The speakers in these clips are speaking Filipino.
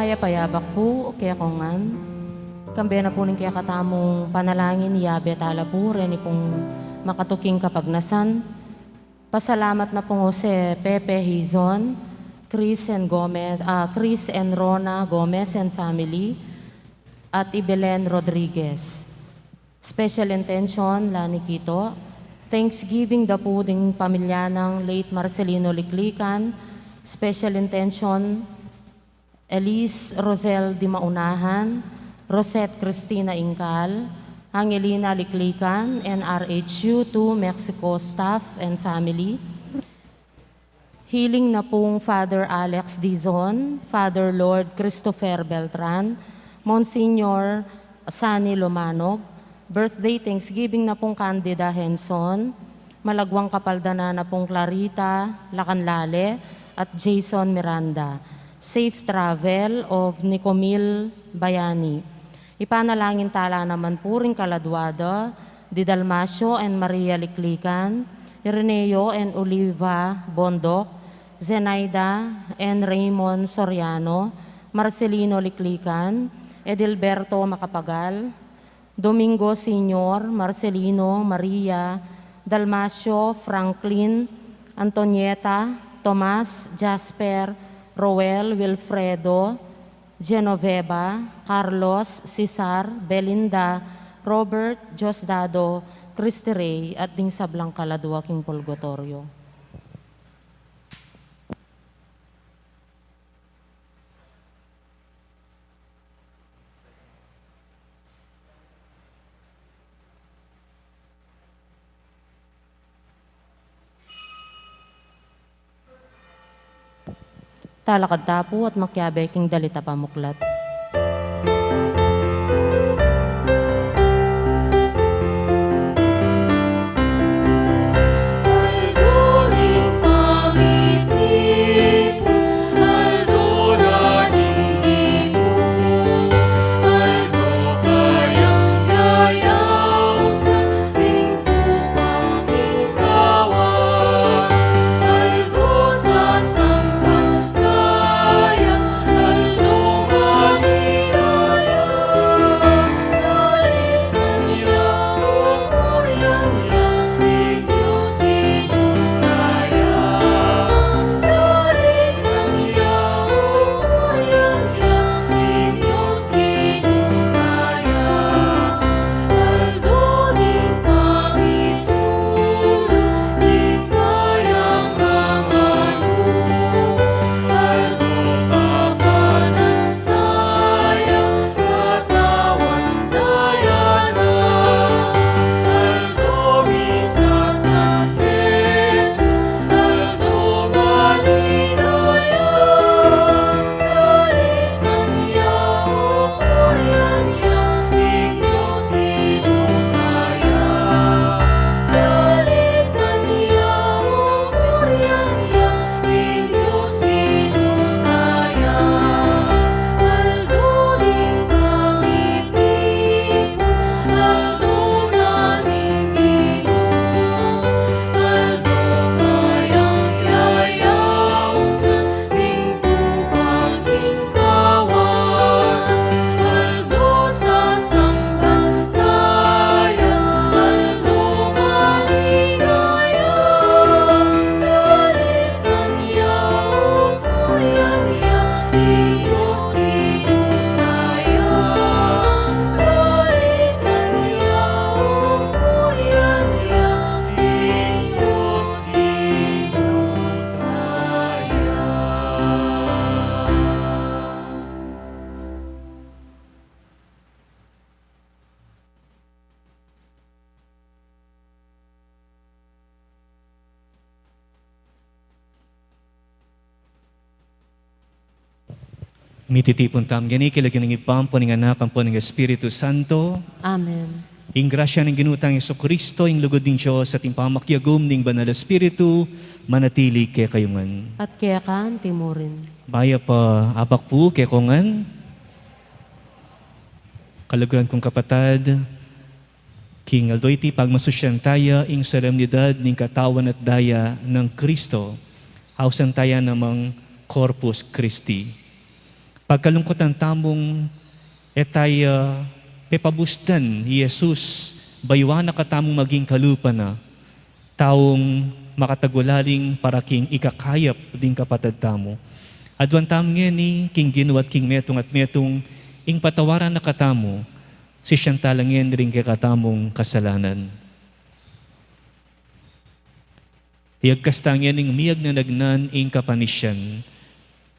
Maya payabak po, kaya kongan. Kambe na po ning kaya katamong panalangin ni Yabe tala po, rin pong makatuking kapagnasan. Pasalamat na po Jose Pepe Hizon, Chris and Rona Gomez and family, at Ibelen Rodriguez. Special intention, Lani Quito. Thanksgiving da po ding pamilya ng late Marcelino Liklikan. Special intention, Elise Rosel Di Maunahan, Rosette Cristina Incal, Angelina Liklikan, and RHU to Mexico staff and family. Healing na pong Father Alex Dizon, Father Lord Christopher Beltran, Monsignor Sani Lomanog. Birthday Thanksgiving na pong Candida Henson, malagwang kapaldana na pong Clarita Lacanlale at Jason Miranda. Safe travel of Nicomil Bayani. Ipanalangin tala naman po rin Kaladwada, Di Dalmasio and Maria Liklikan, Ireneo and Oliva Bondok, Zenaida and Raymond Soriano, Marcelino Liklikan, Edilberto Macapagal, Domingo Senior, Marcelino, Maria, Dalmasio, Franklin, Antonieta, Tomas, Jasper, Roel, Wilfredo, Genoveva, Carlos, Cesar, Belinda, Robert, Diosdado, Cristi Ray, at ding sablang kaladwa king Pulgotorio. Talakad tapo at makyabeking dalita pamuklat. Mititipon tam gani kilagyan ng ipampo ng anak ang po ng Espiritu Santo. Amen. Ing grasya ng ginutang Yesu Kristo, ing lugod ng Diyos at ing pamakyagom ng Banal Espiritu, manatili kay kayungan. At kaya kan timurin. Baya pa abak po kay kongan. Kaluguran kong kapatad, King Aldoyti, pagmasusyan tayo ing solemnidad ng katawan at daya ng Kristo, hausan tayo namang Corpus Christi. Pagkalungkot ng tamong etay pepabusdan, Jesus, baywa na katamong maging kalupa na, taong makatagulaling para king ikakayap din kapatid tamo. Adwan tamong ngeni, king Ginoo at king metong at metong, ing patawaran na katamo, si siyantalangin rin kay katamong kasalanan. Iagkastangyan ing miyag na nagnan ing kapanisyan,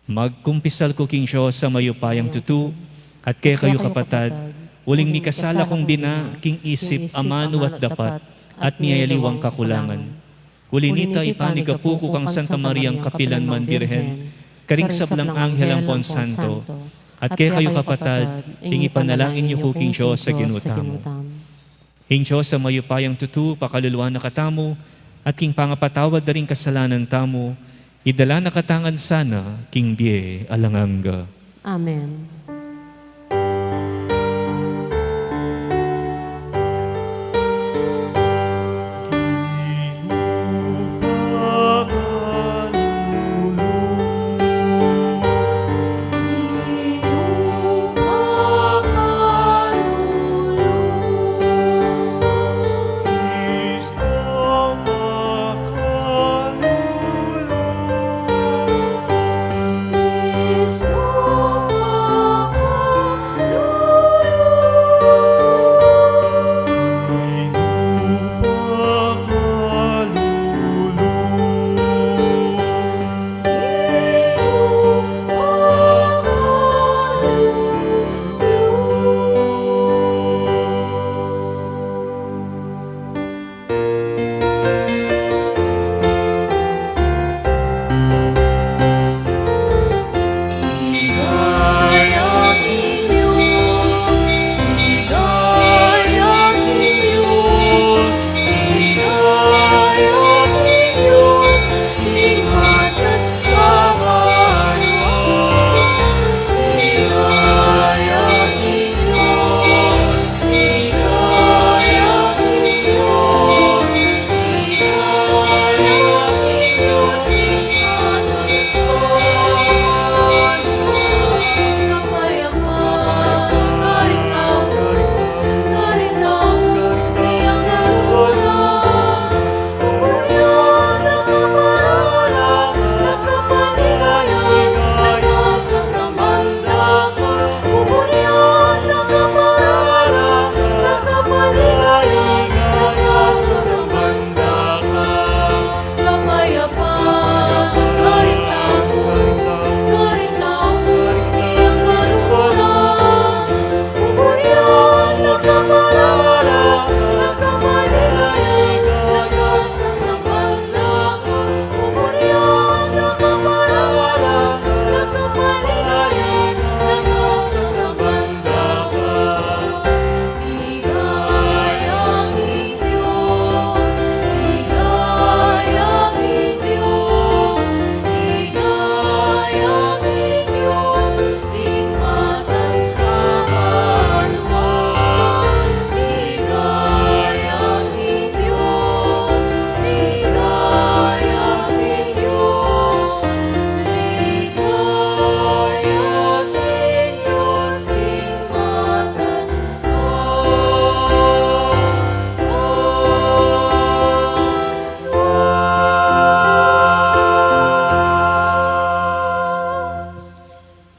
magkumpisal ko king Diyos sa mayupayang tutu, at kaya kayo kapatad, uling ni kasala kong bina, king isip, amano at dapat, at niyayaliwang kakulangan. Ulinita ipanigapuko kang Santa Mariang Kapilan man Birhen, karing sablang anghel ang Ponsanto, at kaya kayo kapatad, ing ipanalangin niyo ko king Diyos sa ginutamo. King Diyos sa mayupayang tutu, pakaluluwa na katamo, at king pangapatawad na rin kasalanan tamo, idala na katangan sana, king Bie Alanganga. Amen.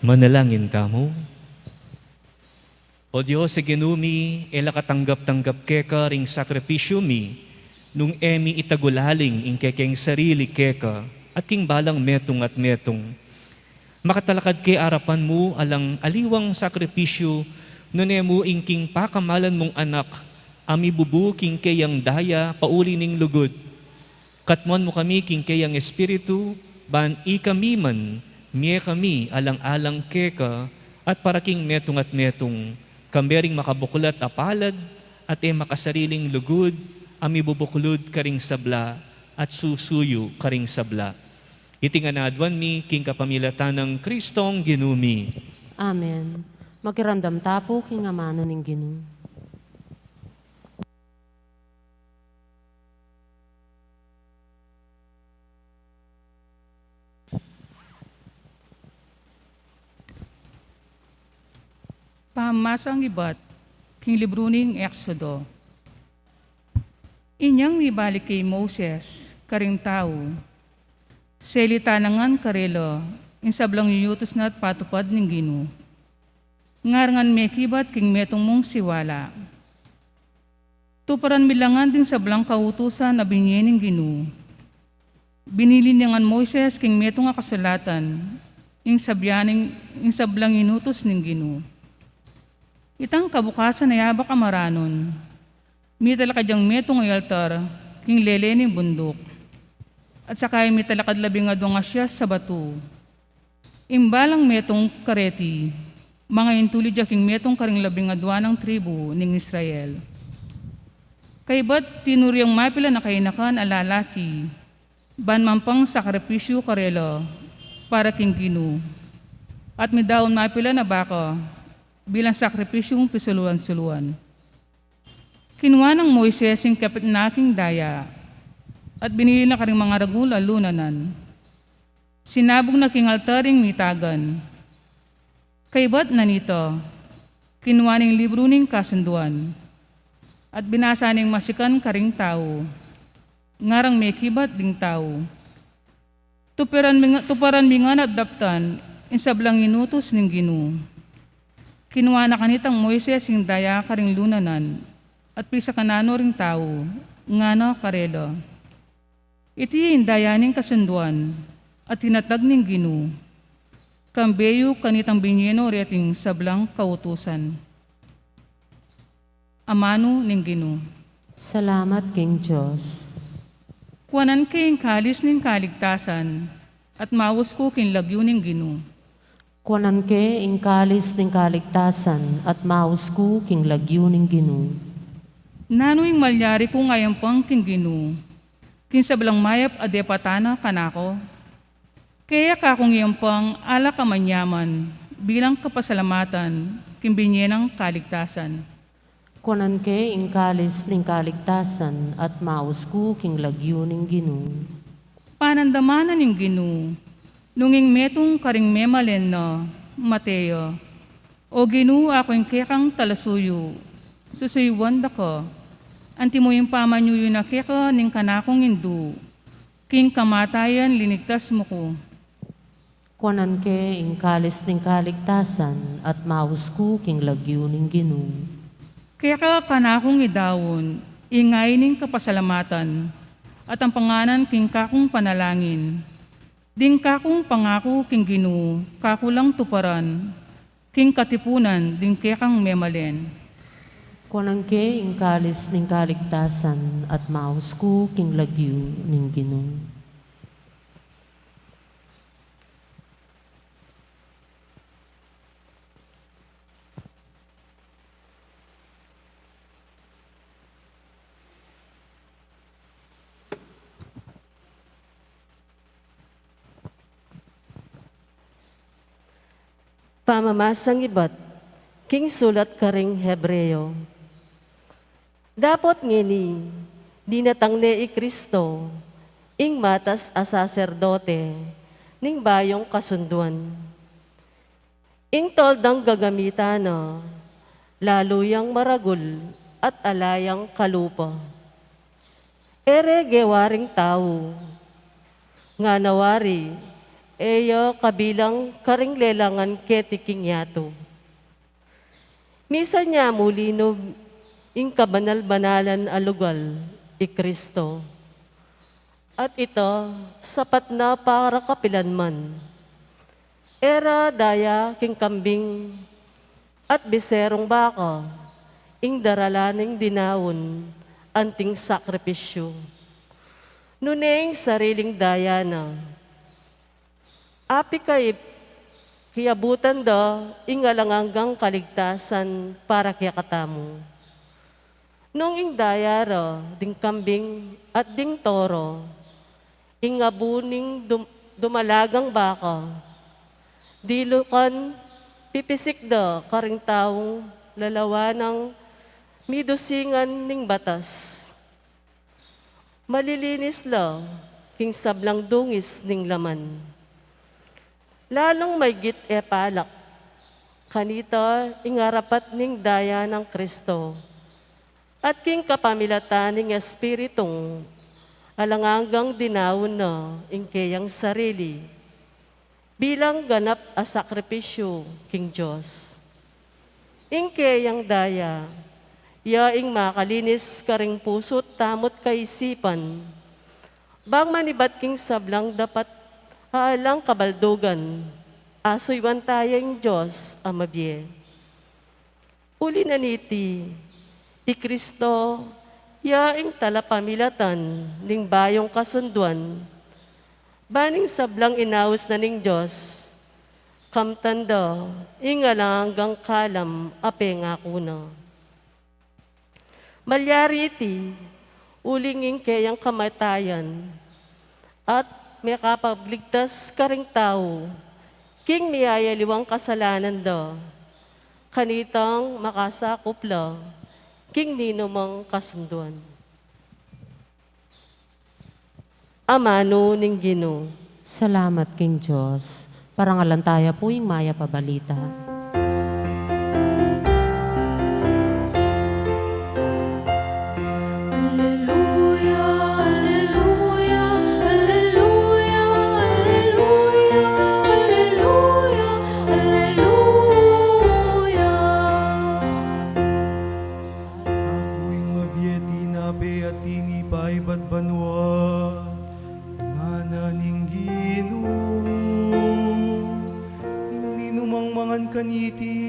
Manalangin tamo. O Diyos, sa ginumi, katanggap-tanggap keka ring sakripisyo mi, nung emi itagulaling ing kekeng sarili keka, at king balang metong at metong. Makatalakad kay arapan mo alang aliwang sakripisyo, nunemo ing king pakamalan mong anak, ami bubu king kayang daya, pauli ning lugod. Katmuan mo kami king kayang espiritu, ban ikami man, miye kami alang-alang keka, at para king metong at metong, kambering makabuklat apalad, at makasariling lugod, ami bubuklod karing sabla, at susuyo karing sabla. Itinganadwan mi, king kapamilatan ng Kristong ginumi. Amen. Magkiramdam tapo, king amano ning Ginoo. Pamasang ibat, king libro ning Exodo. Inyang mibalik kay Moses, karing tao, selita nangan karelo, insablang yuyutos na at patupad ng Gino. Ngarangan may kibat king metong mong siwala. Tuparan milangan din sablang kautusan na binyening Gino. Binili niyangan Moses king metong nga kasulatan, sablang inutos ng Gino. Itang kabukasan na yabak amaranon, mitalakadyang metong altar, king lelening bundok. At sakay mitalakad labing adong asya sa batu. Imbalang metong kareti, mga intulid king metong karing labing adwa ng tribu ning Israel. Kaybat tinuryang mapila na kainakan alalaki, banmampang sakripisyo karelo, para king Gino. At midaon mapila na baka, bilang sakripisyong pisuluan-suluan. Kinuha ng Moises yung kapitnaking daya at binili na karing mga ragula lunanan. Sinabog na king altaring mitagan. Kaybat na nito, kinuha ng libro ning kasunduan at binasa ning masikan karing tao, ngarang may kibat ding tao. Tuparan mingan at daptan, insablang inutos ning Gino. Kinuha na kanitang Moises yung daya karing lunanan at pisa kanano ring tao, ngano karelo. Iti yung daya ning kasunduan at tinatag ning Gino. Kambeyo kanitang binyeno reting sablang kautusan. Amano ning Gino. Salamat king Diyos. Kuwanan kayong kalis ning kaligtasan at mawas ko king lagyo ning Gino. Kuanan ke ing kalis ning kaligtasan at maus ku king lagyo ning Gino. Nano'y malyari ko ngayon pang king Gino, king sablang mayap adepatana kanako. Kaya kakong iyong pang ala kamanyaman bilang kapasalamatan king binyenang kaligtasan. Kuanan ke ing kalis ning kaligtasan at maus ku king lagyo ning Gino. Panandamanan ning Gino, nunging metong karing memalen no, Mateo, o Gino ako yung kekang talasuyo, susuywan da ko, anti mo yung pamanyuyo na keka ning kanakong indu, king kamatayan linigtas mo ko. Kuanan ke ing kalis ning kaligtasan at maus ku king lagyo ning Gino. Keka kanakong idawon, ingay ning kapasalamatan, at ang panganan king kakong panalangin. Ding kakong pangako king Gino, kakulang tuparan, king katipunan, ding kekang memalen. Kuanan ke ing kalis ning kaligtasan at maus ku king lagyo ning Gino. Pamamasang ibat, king sulat karing Hebreo. Dapot ngini, dinatang ni Kristo, ing matas a saserdote, ning bayong kasunduan. Ing toldang gagamitana, laluyang maragul at alayang kalupa. Ere gewaring tao, nga nawari, eyo kabilang karing lelangan ketiking yato. Misa niya mulinob ing kabanal-banalan alugal, Kristo. At ito, sapat na para kapilanman. Era daya king kambing at biserong baka, ing daralaning dinawon, anting sakripisyo. Nuneng sariling daya na, api kay kiabutan da ingalanganggang kaligtasan para kaya katamu. Nung ing dayara, ding kambing at ding toro, ing abuning dumalagang baka, dilukan pipisik da karing taong lalawanang midusingan ning batas. Malilinis la, king sablang dungis ning laman. Lalong may git palak, Kanita ingarapat ning daya ng Kristo. At king kapamilatan ning Espiritong alangangang dinawon na ingkayang sarili. Bilang ganap a sakripisyo king Diyos. Ingkayang daya, yaing makalinis karing puso't tamot kaisipan. Bang manibat king sablang dapat haalang kabaldogan, asoywan tayong Diyos amabye. Uli na niti, ti Kristo, yaing talapamilatan, ning bayong kasunduan, baning sablang inaus na ning Diyos, kamtanda, ingalang hanggang kalam, ape nga kuna. Malyari iti, ulinging kayang kamatayan, at may kapagligtas karing tao, king miyayaliwang kasalanan da, kanitang makasakupla, king ninumang kasunduan. Amano ning Ginoo. Salamat, King Diyos. Parangalan tayo po yung maya pabalita. Alleluia, alleluia, alleluia, alleluia, alleluia, alleluia. Ako'y mabieti na be at tinipay ba't banwa nga naning Ginoo. Hindi numang mangan kaniti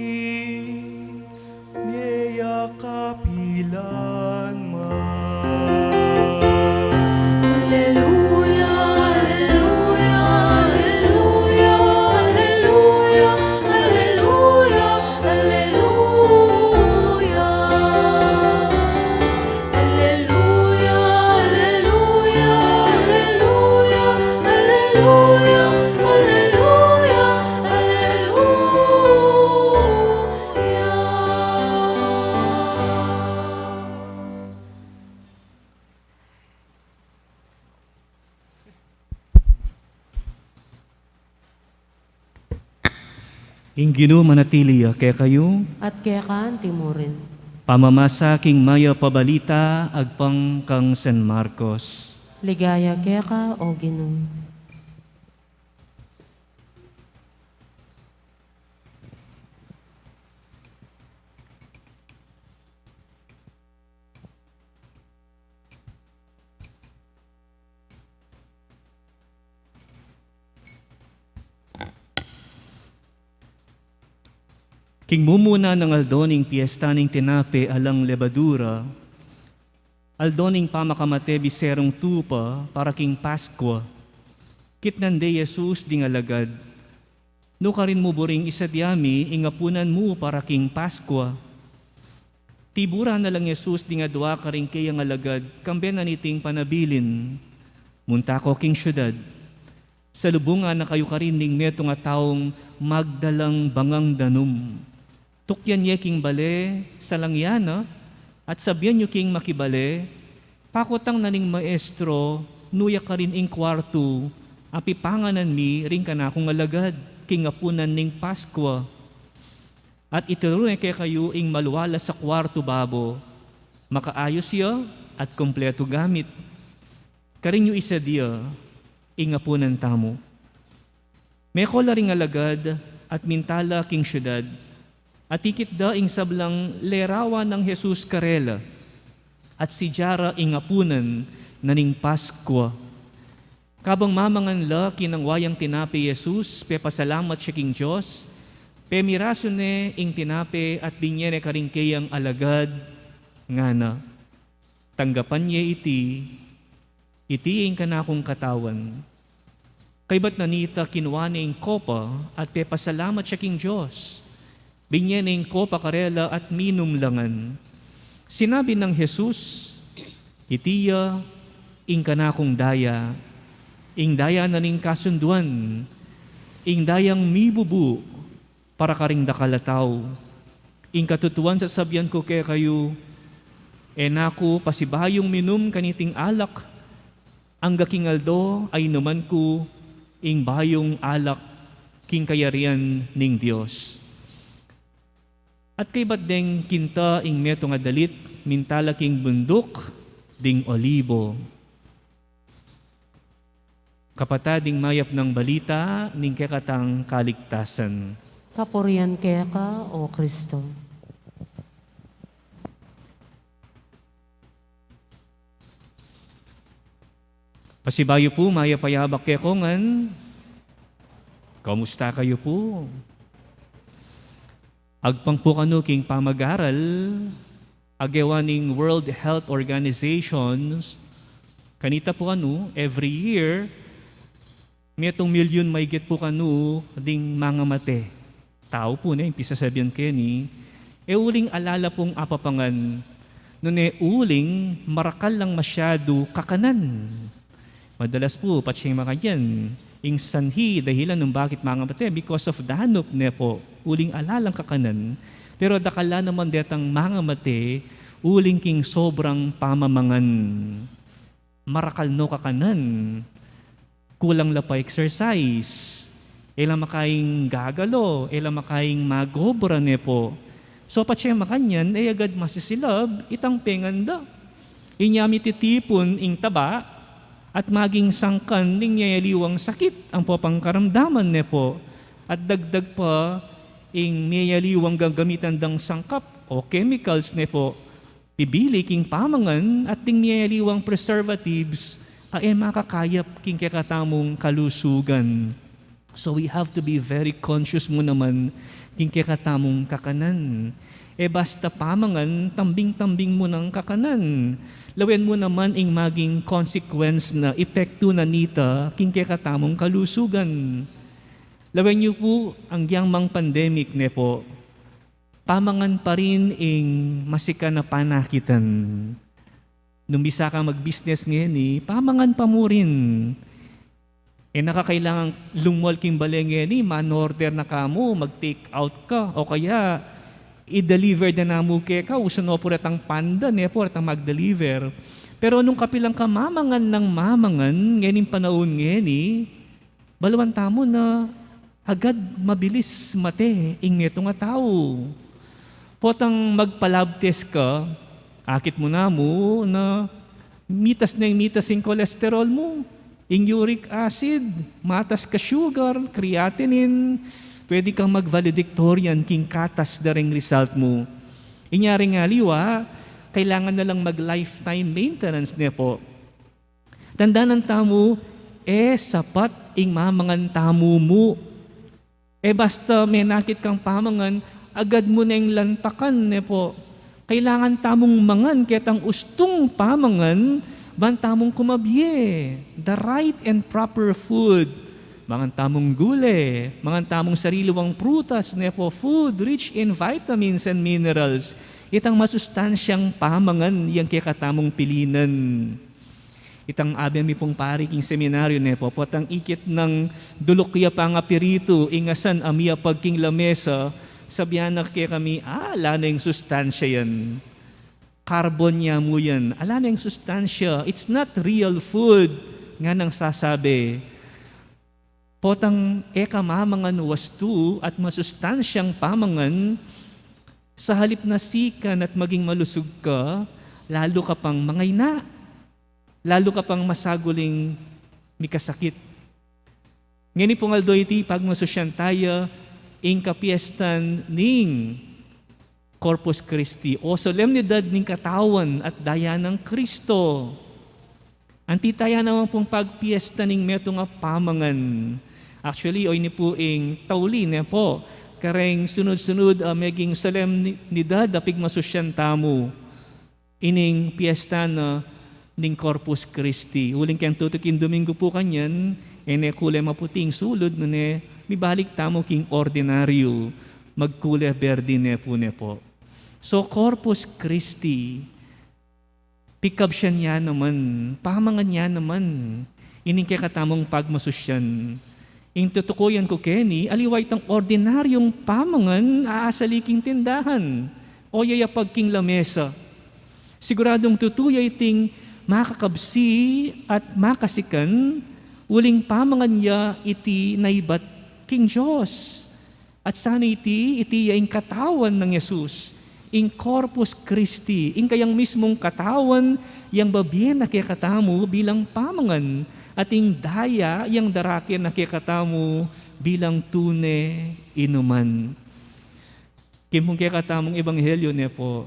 miya kapilan man. Alleluia, alleluia, alleluia, alleluia, alleluia, alleluia. Alleluia, alleluia, alleluia, alleluia, alleluia, alleluia. Ing Ginoo manatili kay kayo, At kaya kaan timurin. pamamasa king maya pabalita agpang kang San Marcos. Ligaya kaya ka, o Ginoo. King mumuna ng aldoning piyesta ning tinape alang lebadura, aldoning pamakamate biserong tupa para king Paskwa, kitnande Jesus ding alagad, no karin mo buring isadyami ingapunan mo para king Paskwa. Tibura na lang Jesus ding adwa karing kayang alagad, kambe na niting panabilin, muntako king syudad, sa lubungan na kayo karining meto nga taong magdalang bangang danum. Tukyan niya king bale sa langyana at sabihan niyo king makibale, pakotang naning maestro, nuya ka rin ing kwarto, apipanganan mi ring ka na akong alagad, king apunan ning Paskwa. At ituloy kay kayo ing maluwala sa kwarto babo, makaayos siya at kompleto gamit. Karing yu isa dia, ing apunan tamo. May kola ring alagad at mintala king syudad, at ikit da ing sablang lerawan ng Jesus karela, at si Jara ing apunan naning Paskwa. Kabang mamangan la kinang wayang tinape Jesus, pe pasalamat siya king Diyos, pe miraso ne ing tinape at binyene karing kayang alagad, ngana. Tanggapan niya iti ing kanakong katawan. Kay ba't nanita kinuha ing kopa at pe pasalamat siya king Diyos, binyen ing kopa karela at minum langan. Sinabi ng Jesus, itiya ing kanakong daya, ing daya na ning kasunduan, ing dayang mibubu para karing dakalataw, ing katutuan sa sabyan ko kay kayo, enako pasibayong minum kaniting alak, ang gaking aldo ay naman ko, ing bayong alak king kayarian ning Dios. At kay ba't deng kinta ing meto nga dalit, mintalaking bundok, ding olibo. Kapatading mayap ng balita, ning kekatang kaligtasan. Kapurian kaya ka, O Kristo. Pasibayo po, mayapayabak kekongan. Kamusta kayo po? Agpang po kano king pamag-aral, agawaning World Health Organizations, kanita po kano, every year, metong milyon maigit po kano ding mga mate. Tao po na, yung pisasabihan keni, uling alala pong apapangan, nun uling marakal lang masyado kakanan. Madalas po, patsing mga yan, ing sanhi dahilan ng bakit mga mate, because of danop ne po, uling alalang kakanan. Pero dakala naman detang mga mate, uling king sobrang pamamangan. Marakal no kakanan. Kulang la pa exercise. Ela makaing gagalo, ela makaing magobra ne po. So patsya makanyan, ay agad masisilab, itang penganda. Inyami titipon ing taba, at maging sangkan ning niyayaliwang sakit ang papangkaramdaman ne po. At dagdag pa, ing niyayaliwang gagamitan dang sangkap o chemicals ne po, pibili king pamangan at ting niyayaliwang preservatives ay makakayap king kakatamong kalusugan. So we have to be very conscious mo naman king kakatamong kakanan. Basta pamangan, tambing-tambing mo ng kakanan. Lawen mo naman ing maging consequence na epekto na nita king kakatamong kalusugan. Lawen niyo po ang yang pandemic ne po, pamangan pa rin ing masika na panakitan. Nung bisa ka mag-business ngayon, pamangan pa mo rin. Nakakailangan lumol king balengeni, man-order na ka mo, mag-take out ka, o kaya i-deliver na namo ka, usano po retang panda, ne po retang mag-deliver. Pero nung kapilang ka mamangan ng mamangan, ngayon panahon ngayon, balawan tamo na agad mabilis mate, ing neto nga tao. Potang magpa-lab test ka, akit mo na mo na mitas na yung mitas yung cholesterol mo, yung uric acid, matas ka sugar, creatinine, pwede kang mag-valedictorian king katas da ring result mo. Inyari nga liwa, kailangan na lang mag-lifetime maintenance niya po. Tandaan ng tamo, sapat ing mamangan tamo mo. Basta may nakit kang pamangan, agad mo na yung lantakan niya po. Kailangan tamong mangan, ketang ustong pamangan, bantamong kumabye. The right and proper food. Mga tamong gule, mga tamong sariluwang prutas, nepo food rich in vitamins and minerals. Itang masustansyang pamangan yang kikatamong pilinan. Itang abemi pong pariking seminaryo nepo, potang ikit ng dulukya pangapirito, ingasan amia pagking lamesa, sabihan na kami, ala na yung sustansya yan. Carbon niya mo yan. Ala na yung sustansya. It's not real food. Nga nang sasabi, potang mamangan wastu at masustansyang pamangan, sa halip na sikan at maging malusog ka, lalo ka pang mangayna, lalo ka pang masaguling mikasakit. Ngayon pong aldoy pag masusyan tayo, ing kapiestan ning Corpus Christi o solemnidad ning katawan at daya ng Kristo. Antitaya naman pong pagpiesta ning meto nga pamangan. Actually, oy ni po ing tauli ne po. Kareng sunod-sunod maging solemnidad apig masusyan tamo. Ining piesta na ning Corpus Christi. Uling kang tutukin Domingo po kanyan, kulay maputing sulod no ne, mibalik tamo king ordinaryo, magkulay berde ne po. So Corpus Christi, pikab siya niya naman, pamangan niya naman, ining kakatamong pagmasusyan. Ing tutukuyan ko Kenny, aliway tang ordinaryong pamangan aasaliking tindahan o yayapag king lamesa. Siguradong tutuyay ting makakabsi at makasikan, uling pamangan niya iti naibat king Diyos. At sana iti yung katawan ng Yesus, in Corpus Christi, in kayang mismong katawan, yang babien na kikatamu bilang pamangan, at in daya, yang darakin na kikatamu bilang tune inuman. Kimong kikatamong ebanghelyo niya po,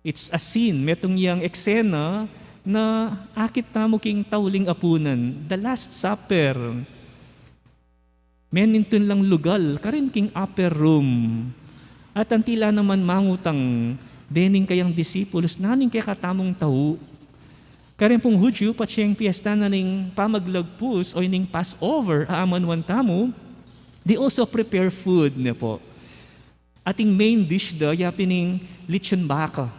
it's a scene, metong yang eksena na akit tamo king tauling apunan, the Last Supper. Menintun lang lugal, karin king upper room. At ang tila naman mangutang, dening kayang disipulos, naning kaya katamong tao. Karin pong Hudyo, patsiyang piyesta na ning pamaglagpus o ning Passover, aamanwan tamo, they also prepare food na po. Ating main dish da, yapining lechon baka.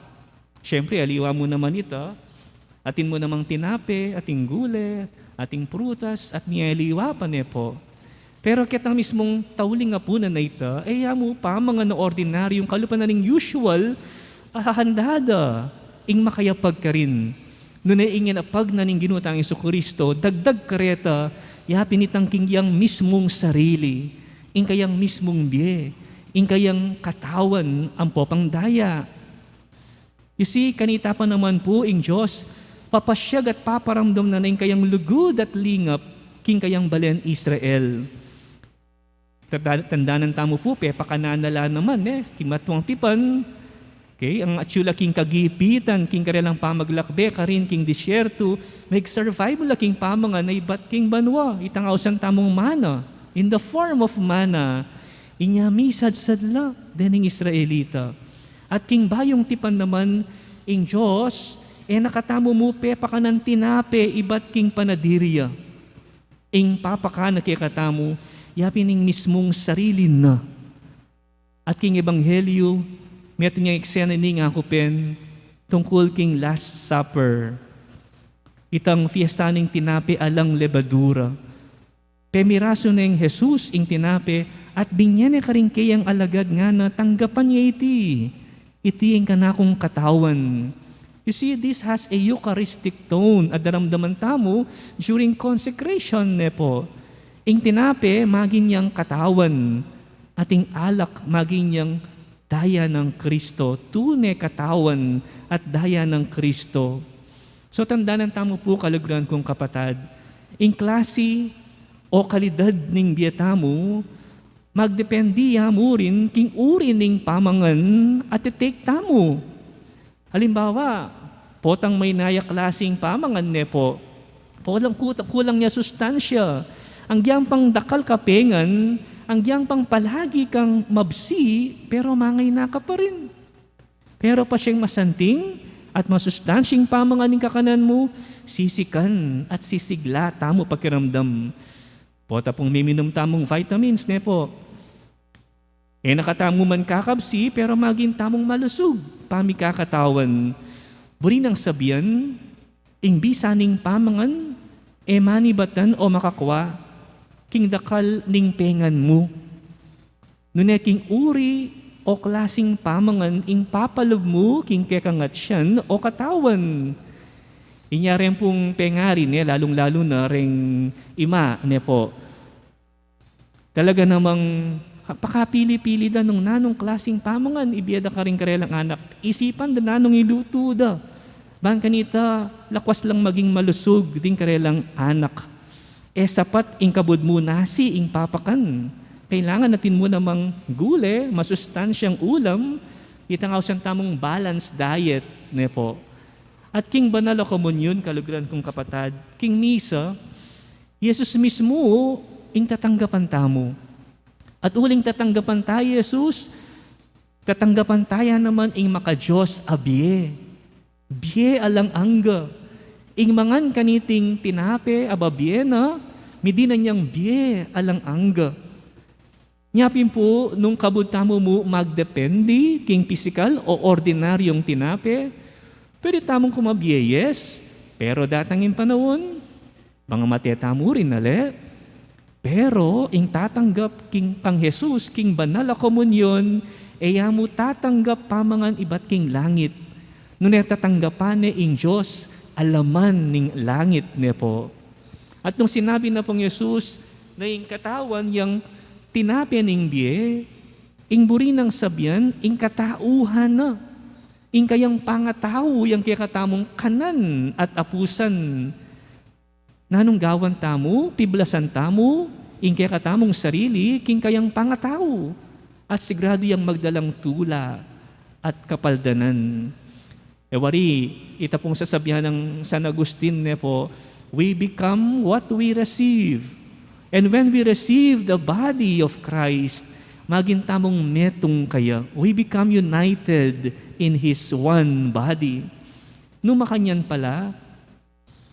Siyempre, aliwa mo naman ito. Atin mo namang tinape, ating gule, ating prutas, at niyaliwa pa ne po. Pero kitang mismong tauling apunan na ito, ay mo pa mga na ordinaryong kalupan na ning usual, ahahandada, ing makayapag ka rin. Nuna ingin apag na ning ginutang Isu Kristo, dagdag kareta, yapin itang kingyang mismong sarili, ing kayang mismong biye, ing kayang katawan ang popang daya. You see, kanita pa naman po ing Diyos, papasyag at paparamdam na ing kayang lugod at lingap, king kayang balen Israel. Tandanan tamo po, pakananala naman kimatuang tipan, okay, ang atsula king kagipitan, king karelang pamaglakbe, karin king disyerto, mag-survive mo king pamangan na ibat king banwa, itangawsan tamong mana, in the form of mana, inyami sadsadla, dening Israelita. At king bayong tipan naman, ing Diyos, nakatamo mo pakanan tinape, ibat king panadirya, ing papakana kikatamo, yapining mismong sarili na. At king ebanghelyo, meto niyang eksena ni nga kupen, tungkol king Last Supper. Itang fiesta ning tinape alang lebadura. Pemiraso ng Jesus ing tinape, at binyan ka rin kayang alagad nga na tanggapan niya iti ang kanakong katawan. You see, this has a Eucharistic tone at daramdaman tamo during consecration po. Ing tinape, maging niyang katawan, ating alak, maging niyang daya ng Kristo, tune katawan at daya ng Kristo. So tandaan tamo po kalugran kong kapatad, ing klase o kalidad ning biyatamo, magdependi mo rin king uri ning pamangan at take tamo. Halimbawa, potang may naya klaseng pamangan po, kulang niya sustansya, ang giyang pang dakal kapengan, ang giyang pang palagi kang mabsi, pero mangay na ka pa rin. Pero pa siyang masanting at masustansyang pamanganing kakanan mo, sisikan at sisigla tamo pakiramdam. Pota pong miminum tamong vitamins, po. Nakatamo man kakabsi, pero maging tamong malusog, pamikakatawan. Buri nang sabihan, ing bisaning pamangan, manibatan o makakwa, king dakal ning pengan mo. Nune king uri o klasing pamangan ing papalob mo king kekangat siyan o katawan. Inya rin pong pengari lalong-lalo na ring ima po. Talaga namang pakapili-pili da nung nanong klasing pamangan, ibiyada ka rin karelang anak. Isipan da nanong iluto da. Bang kanita, lakwas lang maging malusog din karelang anak. Sapat ing kabud mo nasi ing papakan. Kailangan natin mo namang gule, masustansyang ulam, itangaw siyang tamong balanced diet, po. At king banal o komunyon, kalugran kong kapatad, king misa, Yesus mismo ing tatanggapan tamo. At uling tatanggapan tayo, Jesus, tatanggapan tayo naman ing maka-Diyos abye. Biye alang angga. Ing mangan kaniting tinape ababye na, midina niyang biye alang angga. Nyapin po, nung kabud tamo mo magdependi, king pisikal o ordinaryong tinape, pwede tamong kumabye, yes, pero datangin panahon, mga matetamo rin nale. Pero, ing tatanggap king kang Jesus, king banal a komunyon, mo tatanggap pamangan iba't king langit. Ngunit tatanggapan ing Diyos, alaman ning langit po. At nung sinabi na pong Jesus na yung katawan, yung tinapyan ing biye, ing buri ng sabyan, ing katauhan na. Ing kayang pangatao, yang kaya katamong kanan at apusan. Nanong gawan tamo, piblasan tamo, ing kaya katamong sarili, king kayang pangatao. At sigurado yang magdalang tula at kapaldanan. Ewari, ita pong sasabihan ng San Agustin po, we become what we receive. And when we receive the body of Christ, magintamong metong kaya, we become united in His one body. Numakanyan pala,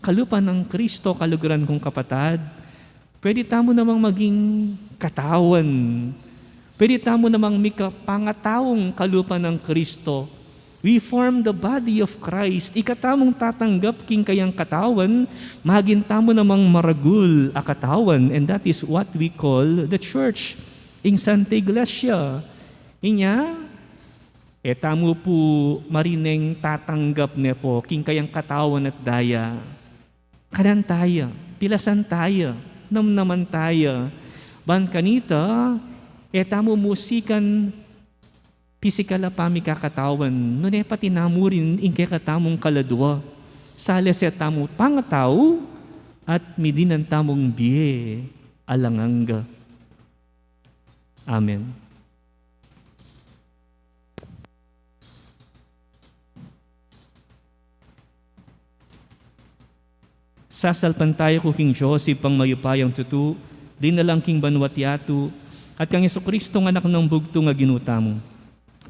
kalupan ng Kristo, kaluguran kong kapatad, pwede tamo namang maging katawan. Pwede tamo namang pangatawong kalupan ng Kristo. We form the body of Christ. Ikatamong tatanggap king kayang katawan, magintamo namang maragul a katawan. And that is what we call the church. In Santa Iglesia. Inya, tamo po marineng tatanggap niya po, king kayang katawan at daya. Kanan tayo, pilasan tayo, namnaman tayo. Ban kanita, tamo musikan, pisikal a pamikakatawan, no ne pati namurin ing katamong kaladwa. Sala siya tamo pangatao at midinan tamong biye alanganga. Amen. Sasalpan tayo ko King Joseph pang mayupayang tutu, rin na lang King Banwatiatu, at kang Jesucristo nga anak ng bugto nga ginuta mo.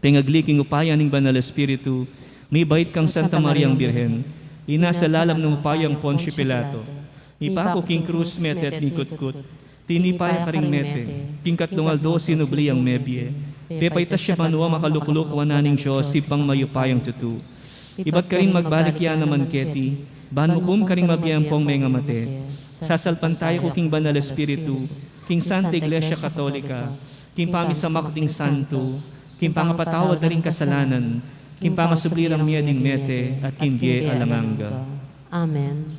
Tingagliking upayan ng Banal Espiritu, may bait kang Santa Mariang Birhen, ina sa lalam ng upayang Poncio Pilato, ipako King Cruz mete at nikutkut, tinipay ka ring mete, King Katlungaldo sinubli ang mebye, pepay tasya manuwa makalukuluk wananing Joseph pang mayupayang tutu. Iba't ka rin magbalik yan naman keti, banmukum ka rin mabiyempong may nga mate, sasalpan tayo ko King Banal Espiritu, King Santa Iglesia Katolika, King Pamisamak ding Santo, King Pangapatawad na rin kasalanan, King Pangasublirang miyading mete, at King Bie Alamanga. Amen.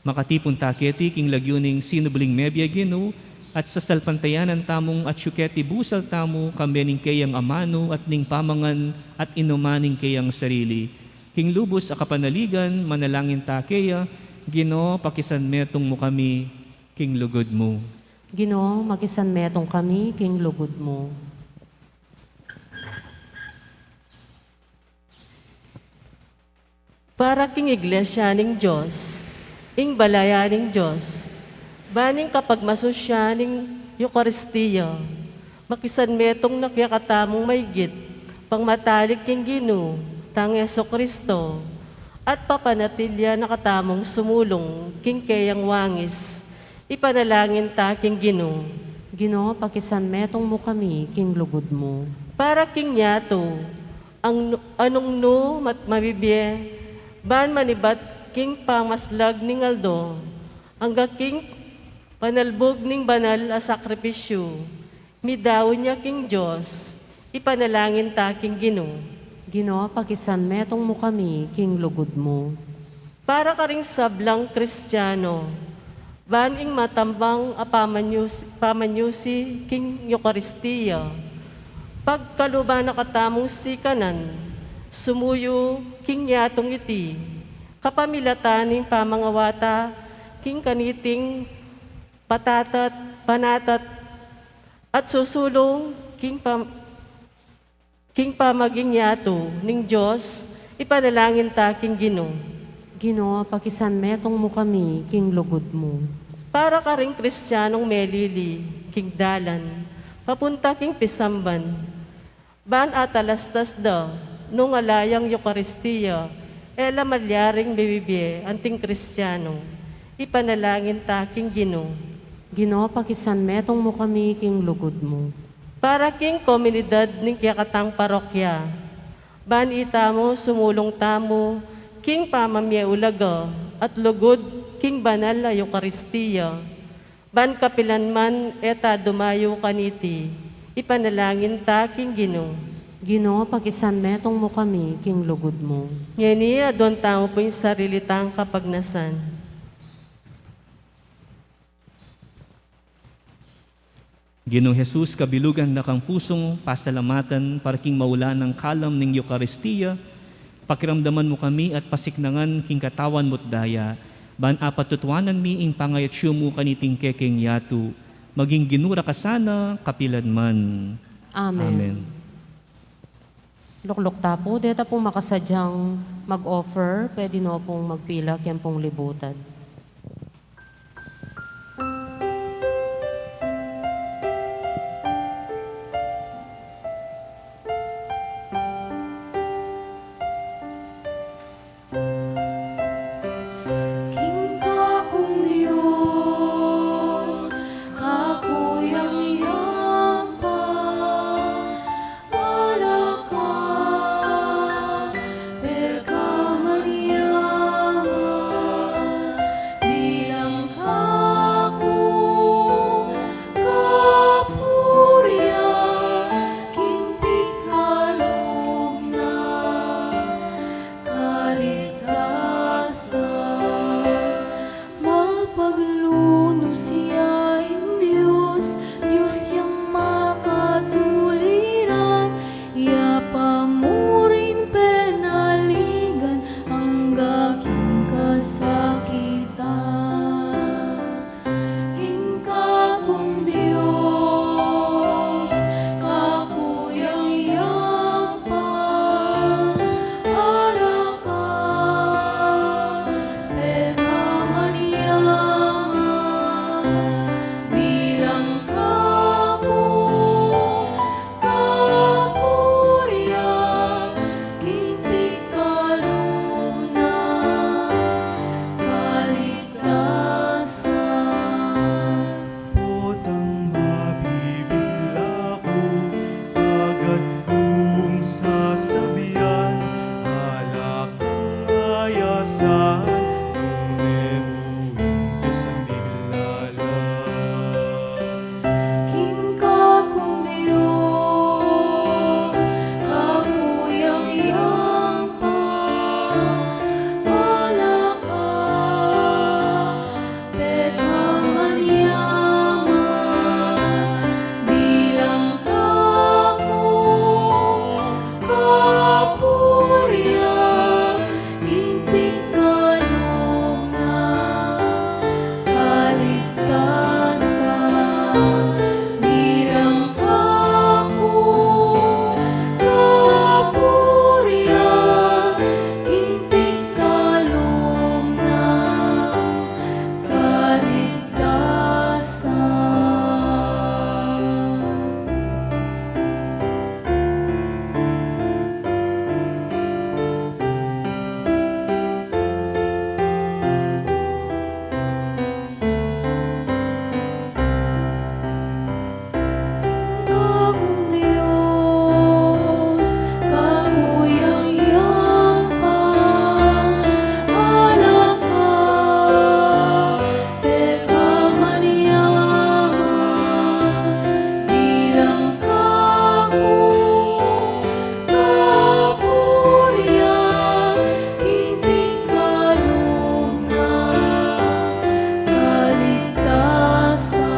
Makatipon taketi, King Lagyuning sinubling mebya gino, at sa salpantayanan tamong at syuketi busal tamo, kambening kayang amano at ning pamangan at inumaning kayang sarili. King Lubos a kapanaligan, manalangin takeya, Gino, pakisan metong mo kami, King Lugod mo. Ginoo, magisan metong kami, king lugod mo. Para king iglesia ning Diyos, ing balaya ning Diyos, baning kapag masusya ning Eucharistia, makisan metong nakyakatamong maygit, pangmatalik king Gino, tang Jesucristo, at papanatilya nakatamong sumulong king kayang wangis, ipanalangin ta king Gino. Ginoo, pakisan metong mo kami, king lugod mo. Para king nyato, ang anong no mabibye, ban manibat king pamaslag ning aldo, hangga king panalbog ning banal a sakripisyo, midaw niya king Diyos, ipanalangin ta king Gino. Ginoo, pakisan metong mo kami, king lugod mo. Para ka ring sablang Kristiyano, baning matambang pamanyusi king Eucharistia, pagkaluba na katamong sikanan, sumuyo king yatong iti, kapamilataning pamangawata, king kaniting panatat, at susulong king pamaging yato ning Diyos, ipanalangin ta king Gino. Ginoo, pakisan metong mo kami, king lugod mo. Para ka ring Kristiyanong melili, king dalan, papunta king pisamban, ban atalastas da, nung alayang Eucharistia, ela malyaring bibibye, anting Kristiyano, ipanalangin ta king Gino. Ginoo, pakisan metong mo kami, king lugod mo. Para king komunidad ning kiyakatang parokya, ban itamo sumulong tamo, king pamamye ulaga, at lugod king banal na Eucharistia, ban kapilanman eta dumayo kaniti, ipanalangin ta king Gino. Ginoo, pakisan metong mo kami, king lugod mo. Ngeni adon tamo po yung sarilitang kapagnasan. Ginoong Jesus, kabilugan na kang pusong pasalamatan para king maula ng kalam ng Eucharistia, pakiramdaman mo kami at pasiknangan king katawan mo't daya, ban apatutuanan mi ing pangayat mo kaniting kekeng yatu, maging ginura ka sana kapilan man. Amen. Amen. Luklok tapo, deta po makasadyang mag-offer, pwede no pong magpila, yan pong libutan. King kakong Diyos, kakuyang yapa, alaka, beka Mariaman, bilang kaku, kapurya, king pikalog na kaligtasan, mapagluno siya in Diyos, Diyos yang makatuliran, iya pamurin penaligan, hanggang kasakitan. Hingga kong Diyos, kakuyang yapa, alaka, beka Mariaman, bilang kaku, kapurya, kintik kaluna, kaligtasan. Potang mabibigla ko, agad kong sasabihan, alakang ayasan, numeruing Diyos ang biglalang. King kakong Diyos, kakuyang yapa, alaka, beka Mariaman, bilang kaku, kapurya, kintik kalong na kaligtasan, bilang kaku, kapurya, kintik kalong na kaligtasan. Kakong Diyos, kakuyang yapa, alaka, beka Mariaman, bilang kaku, kapurya, kintik kalong na kaligtasan,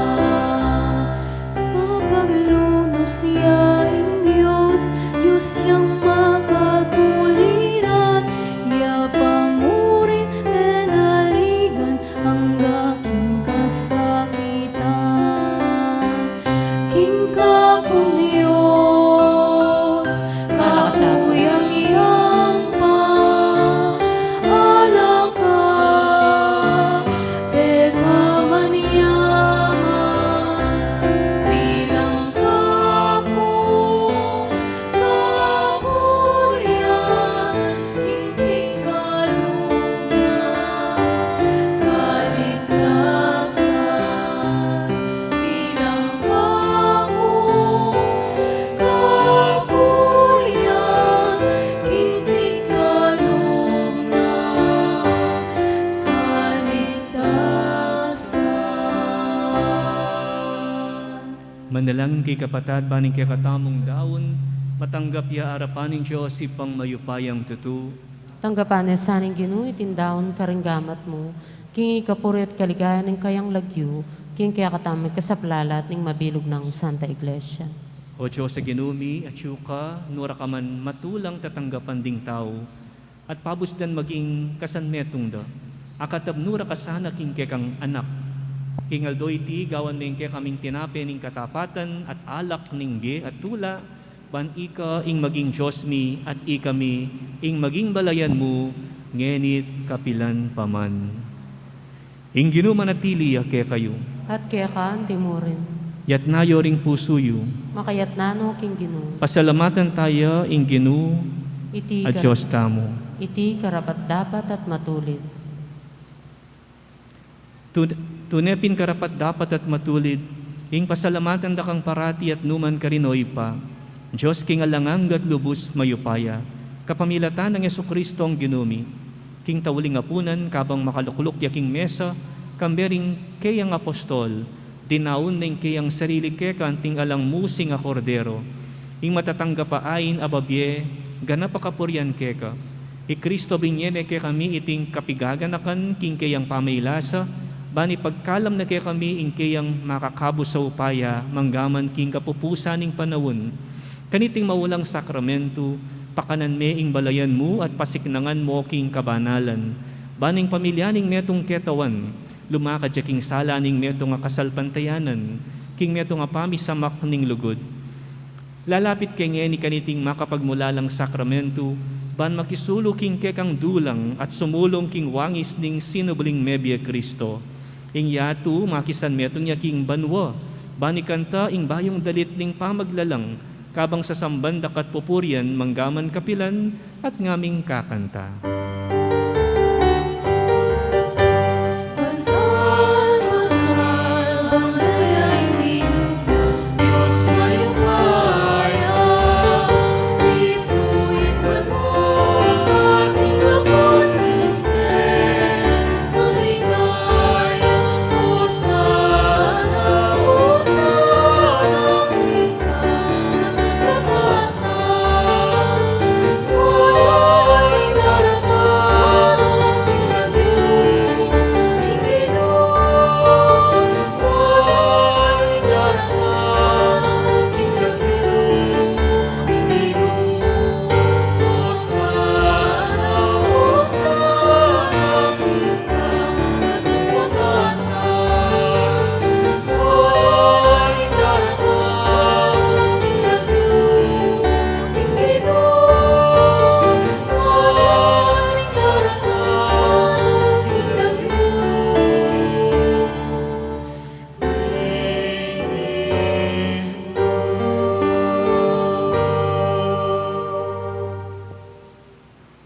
mapagluno siya in Diyos, Diyos yang makatuliran, iya pamurin penaligan, hanggang kasakitan. King kakong Diyos, kakuyang yapa, alaka, beka Mariaman, bilang kaku, kapurya, kintik kalong na kaligtasan, bilang kaku, kapurya, kintik kalong na kaligtasan. Manalangin kay kapatad, baning kay katamong daon, matanggap ya arapaning Diyos ipang mayupayang tutu. Tanggapan na saning Ginoo, itindaon karinggamat mo, kingi kapuri at kaligayan ng kayang lagyo, king kaya katamay kasaplalat ning mabilog ng Santa Iglesia. O Diyos sa ginumi at yuka, nura ka man matulang tatanggapan ding tao, at pabusdan maging kasanmetong da. Akatabnura ka sana king kekang anak. King aldoy ti gawan ning ke kaming tinape ning katapatan at alak ning ge at tula, ban ika ing maging Diyos mi at ikami ing maging balayan mo, ngenit kapilan paman. Ing ginumanatili ake kayo, At kaya ka, timurin. yat nayo ring pusuyo, Makayat nano king Ginoo. pasalamatan tayo ing ginu Iti at Diyos tamo. iti karapat dapat at matulid. Tunepin karapat dapat at matulid, ing pasalamatan da kang parati at numan karinoy pa, Diyos king alangang gat lubos mayupaya, kapamilatan ng Yesu Kristo ang ginumi, king tawling apunan kabang makalukulok yaking mesa, kambering kayang apostol, dinaon ning kayang sarili ke kanting alang musing a kordero, ing matatanggapain ababye, ganapakapuryan keka, i Kristo binyene ke kami iting kapigaganakan king kayang pamaylasa, bani pagkalam na kaya kami ing kayang makakabo sa upaya, manggaman king kapupusaning panawon, kaniting maulang sakramento, pakanan me ing balayan mo at pasiknangan mo king kabanalan, baning pamilyaning metong ketawan, lumakad ya king sala ning metong kasalpantayanan, king metong pamisamak ning lugod. Lalapit kay ni kaniting makapagmulalang sakramento, ban makisulo king kekang dulang at sumulong king wangis ning sinubling mebya Kristo. Ing yatu makisan metong ya king banwa, bani kanta ing bayong dalit ning pamaglalang, kabang sa sambandak at pupuryan manggaman kapilan at ngaming kakanta.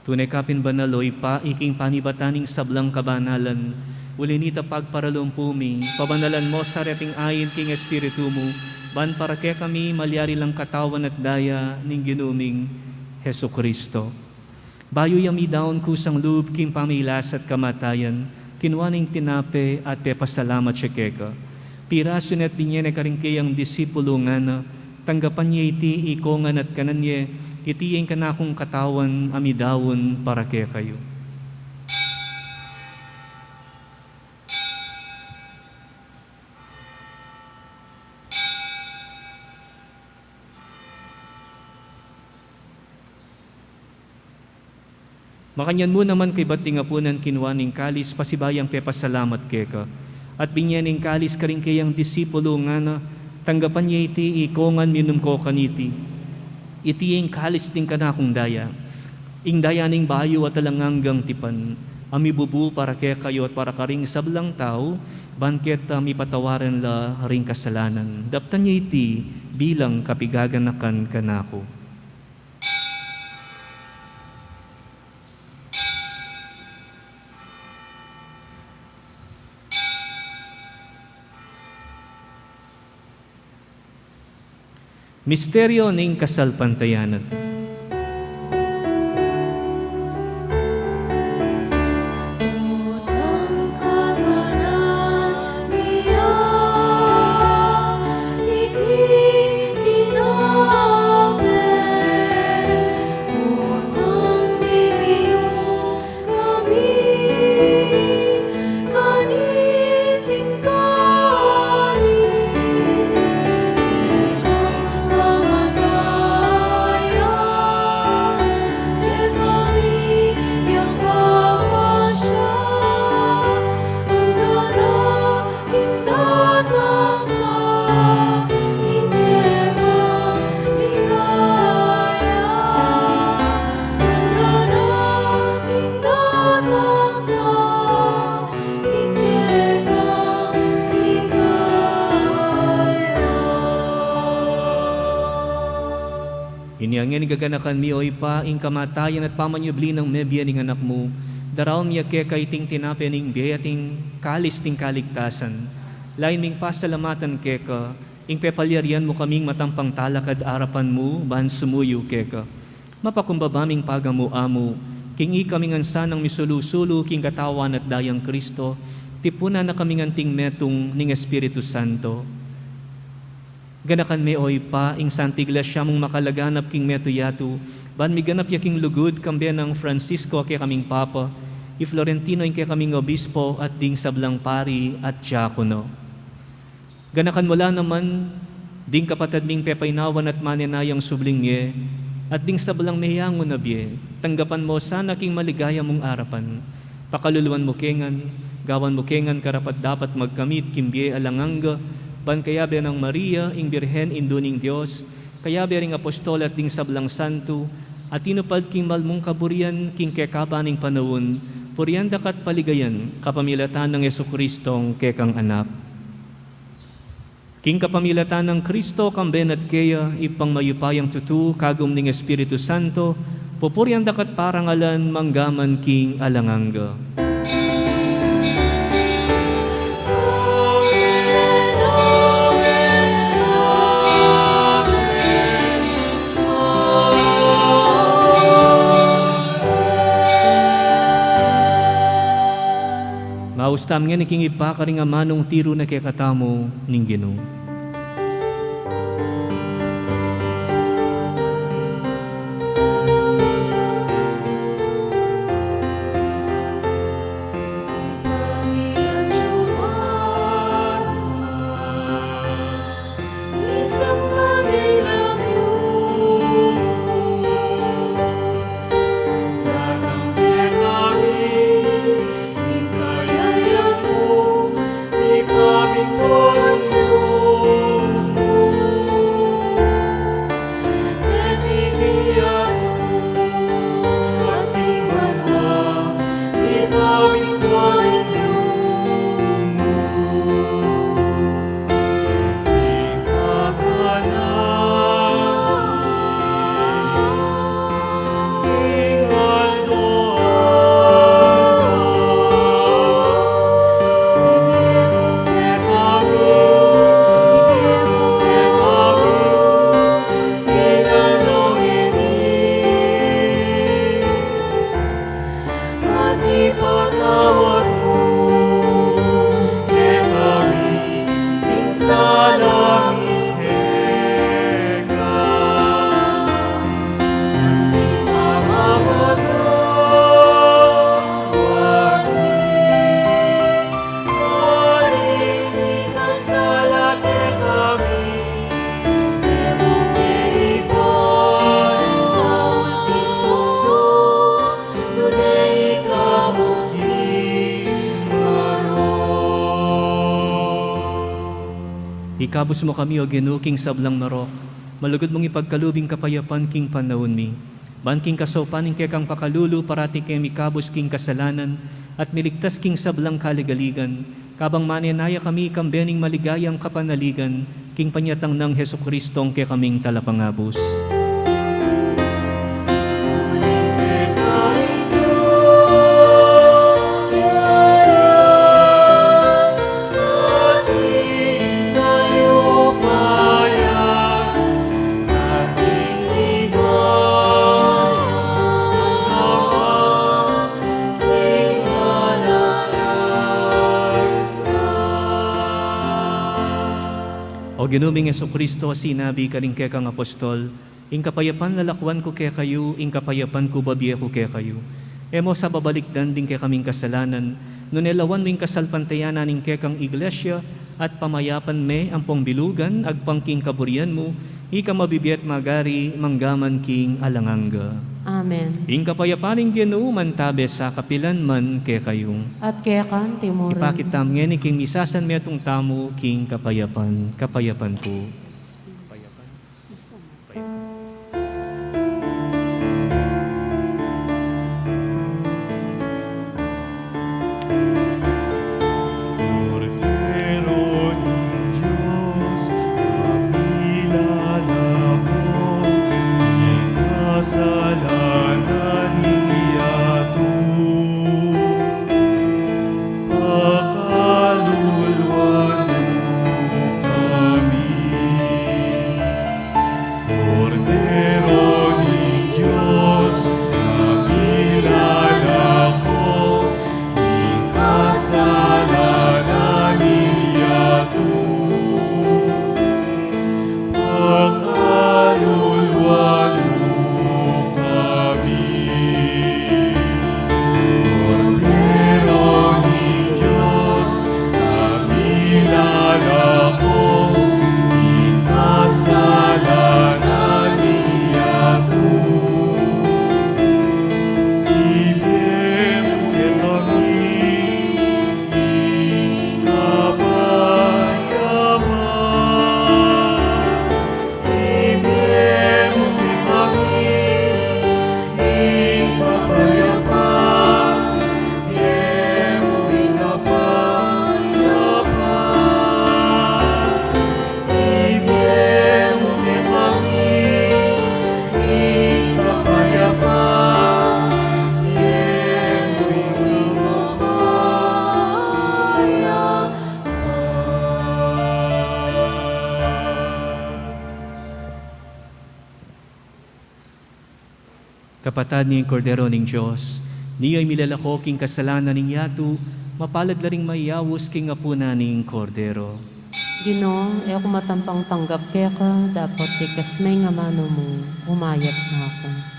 Tunay kapin banaloy pa, iking panibataning sablang kabanalan, ulinita pagparalompumi, pabanalan mo sa reting ayin king Espiritu mo, ban para kaya kami malyari lang katawan at daya ning ginuming Heso Kristo. Bayo yami daon kusang loob king pamilas at kamatayan, kinwaning tinape at pepasalamat siya keka. Piraso net dinyene karing kayang disipulo nga na, tanggapan niya iti ikongan at kananye, itiyin ka na akong katawan amidawon para kaya kayo. Makanyan mo naman kay bating apunan kinwaning kalis pasibayang pepasalamat keka. At binyaning kalis karing kayang disipulo nga na, tanggapan niya iti ikongan minum ko kaniti. Iti yung kalis din ka na akong daya. Ing daya ning bayo at alanganggang tipan. Amibubu para kaya kayo at para karing sablang tao, banket mipatawaran la ring kasalanan. Daptan niya iti bilang kapigaganakan kanako. Misteryo ning kasalpantayanan. Kami tingkad gaganakan mi oy pa ing kamatayan at pamanyubli ng mebya ning anak mo. Daral miya kaya iting tinapening biya ting kalis ting kaligtasan. Lain ming pasalamatan keka, ing pepalyarian mo kaming matampang talakad arapan mo, ban sumuyo keka. Mapakumbabaming pagamu amo, king kaming ansanang misulu-sulu king katawan at dayang Kristo, tipuna na kaming anting metong ning Espiritu Santo. Ganakan me oy pa, ing santigla siya mong makalaganap king metuyatu, ban miganap yaking lugod kambe ng Francisco kaya kaming Papa, i Florentino ing kaya kaming Obispo at ding sablang pari at diakono. Ganakan mula naman, ding kapatid ming pepainawan at manenayang sublingye, at ding sablang mehiyangon na biye, tanggapan mo sana king maligaya mong arapan, pakaluluan mo kengan, gawan mo kengan karapat dapat magkamit kimbiye alanganga, ban kayabe ng Maria, ing Birhen induning Diyos, kayabe ring apostol at ding sablang santo, at tinupad king malmong kaburian, king kekabaning panawon, purian dakat paligayan, kapamilatan ng Yesukristong kekang anak. King kapamilatan ng Kristo, kamben at kaya, ipang mayupayang tutu, kagum ning Espiritu Santo, pupurian dakat parangalan, manggaman king alanganga. Maustam nga king ipakaring amanong tiro na kaya katamo ning Ginoo. Ikabos mo kami o Ginoo king sablang marok, malugod mong ipagkalubing kapayapan king panahon mi. Ban king kasopaning kekang pakalulu parati kay mikabos king kasalanan at miligtas king sablang kaligaligan. Kabang manenaya kami kambening maligayang kapanaligan, king panyatang ng Hesukristong kay kaming talapangabos. O ginuming Jesucristo, sinabi ka rin kekang apostol, ing kapayapan lalakwan ko kaya kayo, ing kapayapan ko babiya ko kaya kayo. Emo sa babalikdan din kaya kaming kasalanan, nunelawan mo ing kasalpantayanan ing kekang iglesia, at pamayapan me ang pongbilugan, agpangking kaburian mo, ika mabibiyat magari, manggaman king alanganga. Amen. Ing kapayapaning Ginoo mantabe sa kapilan man kaya kayong. At kaya kan, timuran. Ipakitam ngeni king misasan metong tamo king kapayapan, kapayapan ko. Cordero ni Diyos, kapilala ko, ikaw kasalanan niyato. Pakaluluwa mo kami, Kordero ni Diyos, namilala ko, kasalanan niyato. Pakaluluwa mo kami, Kordero ni Diyos, namilala ko, kasalanan niyato. Ibigay kami Kapatad ni Kordero ning Diyos, niya'y milalako king kasalanan ning yato, mapalad laring mayawos king apuna ning Kordero. Ginoo, ako matampang tanggap kaya ka, dapat tikas may nga mano mo, umayat na ako.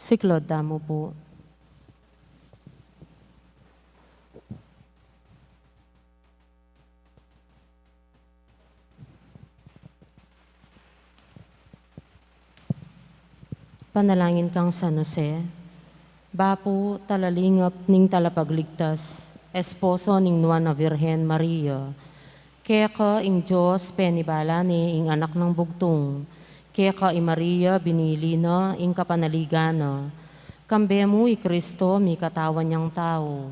Si Claude Damo po. Panalangin kang San Jose, Bapu talalingap ning talapagligtas, esposo ning Nuana Virgen Maria, keka ing Diyos penibala ni ing anak ng bugtong, keka i Maria binili na ing kapanaligana, kambe mo i Kristo mi katawan niyang tao.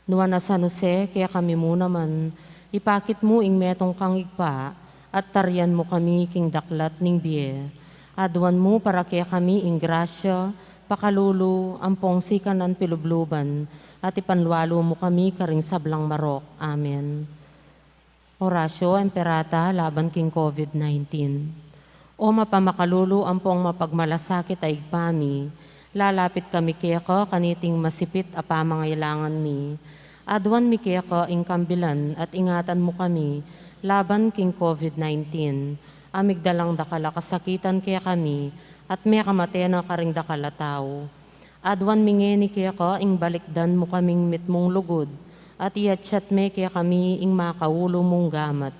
Nuana San Jose, kaya kami mo naman, ipakit mo ing metong kang igpa, at taryan mo kami king daklat ning biye. Aduan mo para kaya kami ing grasya, pakalulu, ampong sikanan pilubluban, at ipanlualo mo kami karing sablang marok. Amen. Orasyo, Emperata, laban king COVID-19. O mapamakalulu, ampong mapagmalasakit ay igpami, lalapit kami kaya ka kaniting masipit apa mangailangan mi. Aduan mi kaya ka ing kambilan at ingatan mo kami, laban king COVID-19. Amigdalang dakala kasakitan kaya kami, at may kamatena karing dakala tao. Adwan mingeni kaya ka, ing balikdan mo kaming mitmong lugod, at iatsyat me kaya kami ing makaulo mong gamat.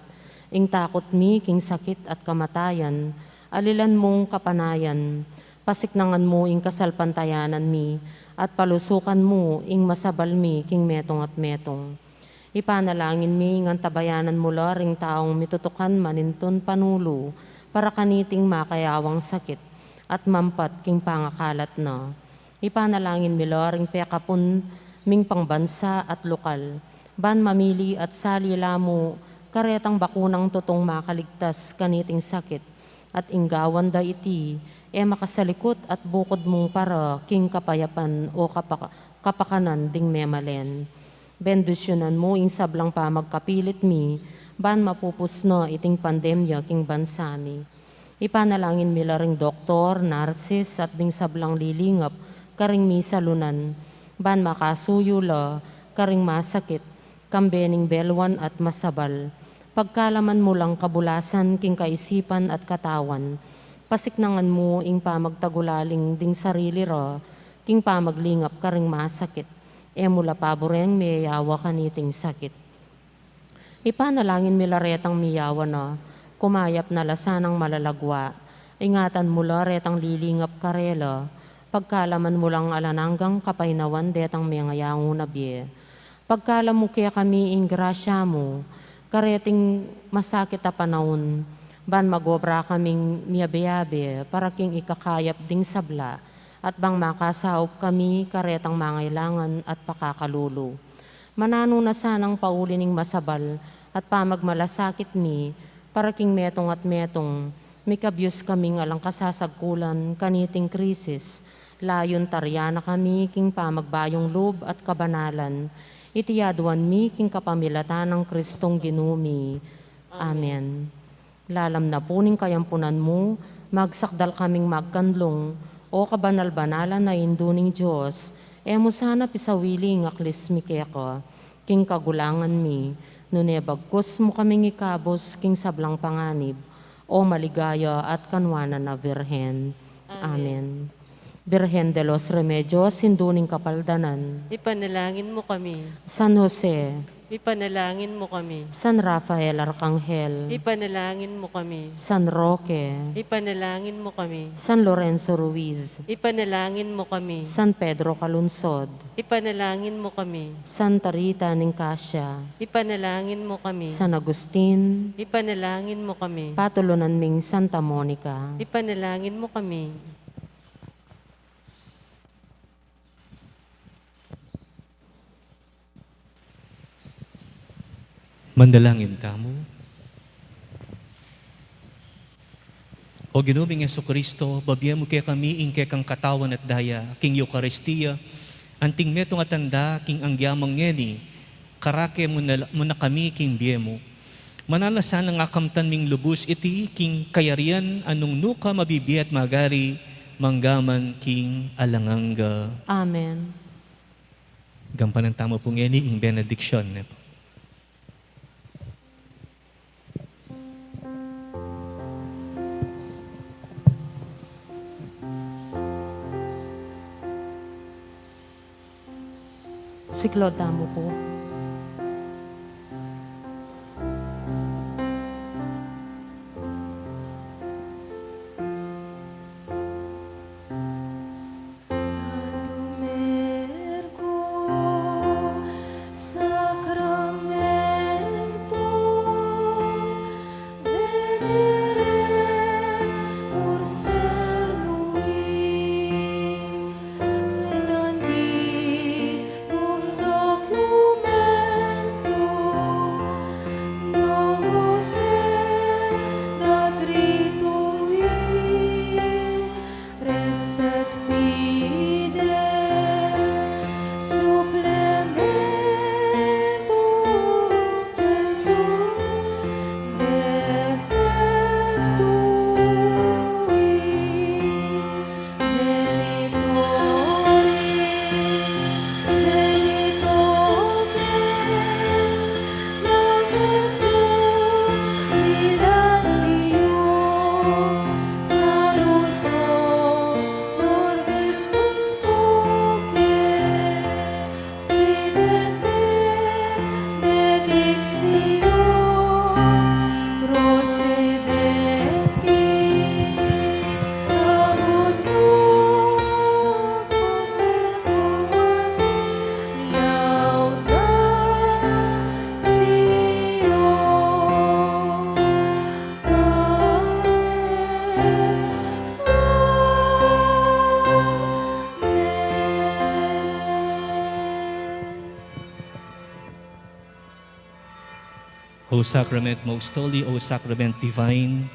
Ing takot mi king sakit at kamatayan, alilan mong kapanayan, pasiknangan mo ing kasalpantayanan mi, at palusukan mo ing masabal mi king metong at metong. Ipanalangin mi ngang tabayanan mula ring taong mitutukan maninton panulo para kaniting makayawang sakit at mampat king pangakalat na. Ipanalangin mi ring pekapun ming pangbansa at lokal. Ban mamili at salila mo karetang bakunang tutong makaligtas kaniting sakit at inggawan da iti makasalikot at bukod mong para king kapayapan o kapakanan ding memalen. Bendisyonan mo ing sablang pa magkapilit mi, ban mapupusno iting pandemya king bansami. Ipanalangin mila ring doktor, narsis at ding sablang lilingap, karing misalunan, ban makasuyo la, karing masakit, kambening belwan at masabal. Pagkalaman mo lang kabulasan king kaisipan at katawan, pasiknangan mo ing pamagtagulaling ding sarili ra, king pamaglingap karing masakit. Mula paboreng miyawa kaniting sakit. Ipanalangin mila retang miyawa na, kumayap na lasanang malalagwa, ingatan mula retang lilingap karela, pagkalaman mo lang alananggang kapainawan detang miyangayango na biye. Pagkalam mo kaya kami ing grasya mo, kareting masakit a panahon, ban magobra kaming miyabe-yabe, para king ikakayap ding sabla, at bang makasaop kami karetang mangailangan at pakakalulo. Manano na sanang paulining masabal at pamagmalasakit mi, para king metong at metong, may kabyos kaming alang kasasagkulan kaniting krisis, layon taryana kami king pamagbayong loob at kabanalan, itiyaduan mi king kapamilatan ng Kristong ginumi. Amen. Lalam na puning kayampunan mo, magsakdal kaming magkanlong, o kabanal-banalan na induning Diyos, mo sana pisawiling aklis mi keko, king kagulangan mi, nunebagkos mo kaming ikabos king sablang panganib, o maligaya at kanwana na Virhen. Amen. Virgen de los Remedios, sinduning kapaldanan. Ipanalangin mo kami. San Jose, Ipanalangin mo kami. San Rafael Arcangel, Ipanalangin mo kami. San Roque, Ipanalangin mo kami. San Lorenzo Ruiz, Ipanalangin mo kami. San Pedro Calunsod, Ipanalangin mo kami. Santa Rita Nicasia, Ipanalangin mo kami. San Agustin, Ipanalangin mo kami. Patulunan ming Santa Monica. Ipanalangin mo kami. Mandalangin tamo. O ginuming Jesucristo, babiyan mo kaya kami ing kaya kang katawan at daya, king Eucharistia, anting metong atanda, king angyamang ngeni, karake mo na kami king biye mo. Manalasan ang akamtan ming lubus iti, king kayarian anong nuka mabibiyat magari, manggaman king alanganga. Amen. Gampanan tamo pong ngeni ing benediction. Si Claude Tamo po. Adumergo sacramento venere urser lui et andi documento novus dat ritui restet fides supplementum sensum defectui O Sacrament most holy, O Sacrament divine,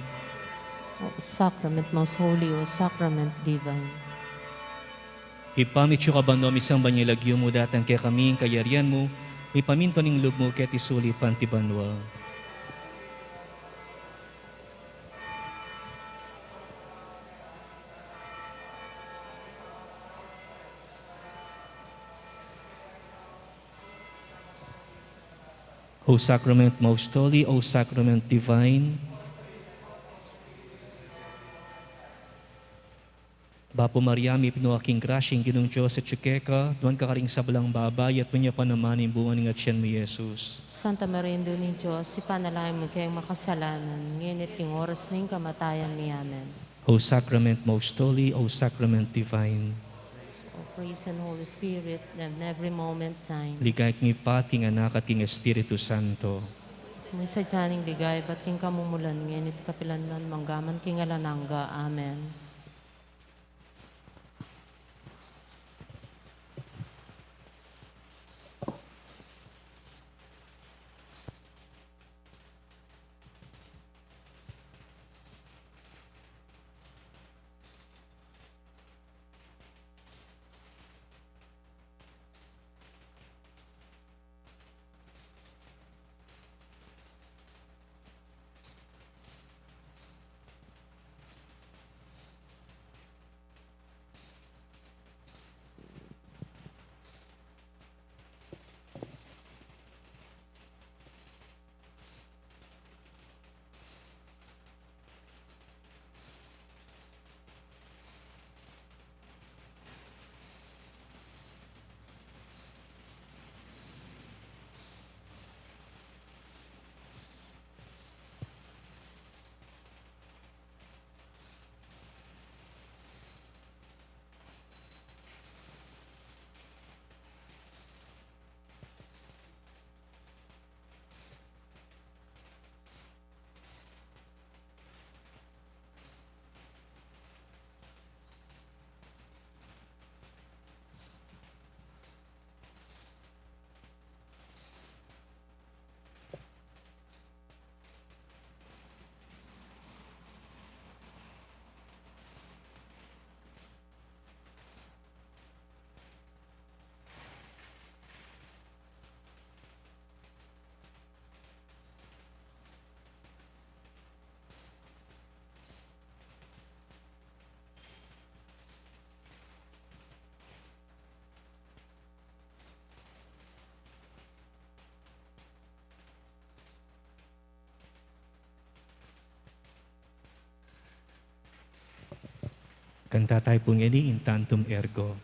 O Sacrament most holy, O Sacrament divine. ipamit siya ka ba no misang banyalagyo mo datang kaya kami ang kayarian mo, ipaminto ning loob mo kaya tisuli pantibanwa. O Sacrament most holy, O Sacrament divine, Bapo Mariami, pinuaking krasyeng ginong Diyos at Chukeka, doon kakaring sablang babay at punya pa naman yung bunga ng atyan mo, Jesus. Santa Maria Ino ni Diyos, ipanalangin mo kayong makasalanan, ngunit king oras ng kamatayan ni Amen. O Sacrament most holy, O Sacrament divine, O praise and Holy Spirit, and every moment time. ligay king Ipat, king Anak at king Espiritu Santo. May sadyaning ligay, ba't king kamumulan, ngunit kapilanman, manggaman king alanangga. Amen. Kanta tayo pong ini in tantum ergo.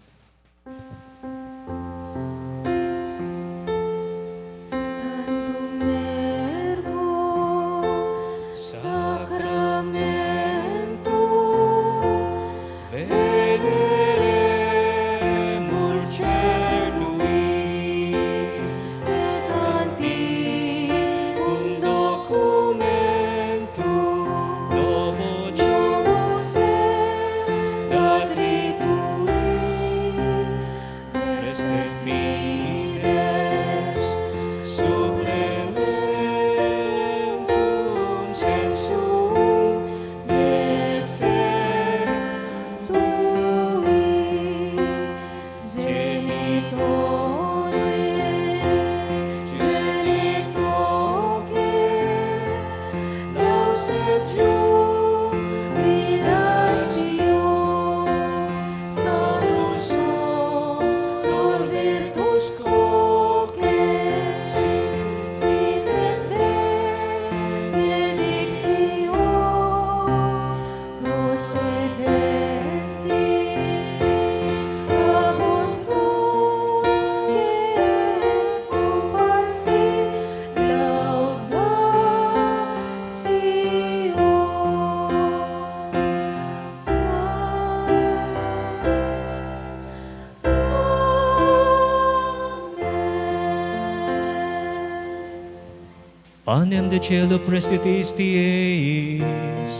panem de cielo prestitis dies.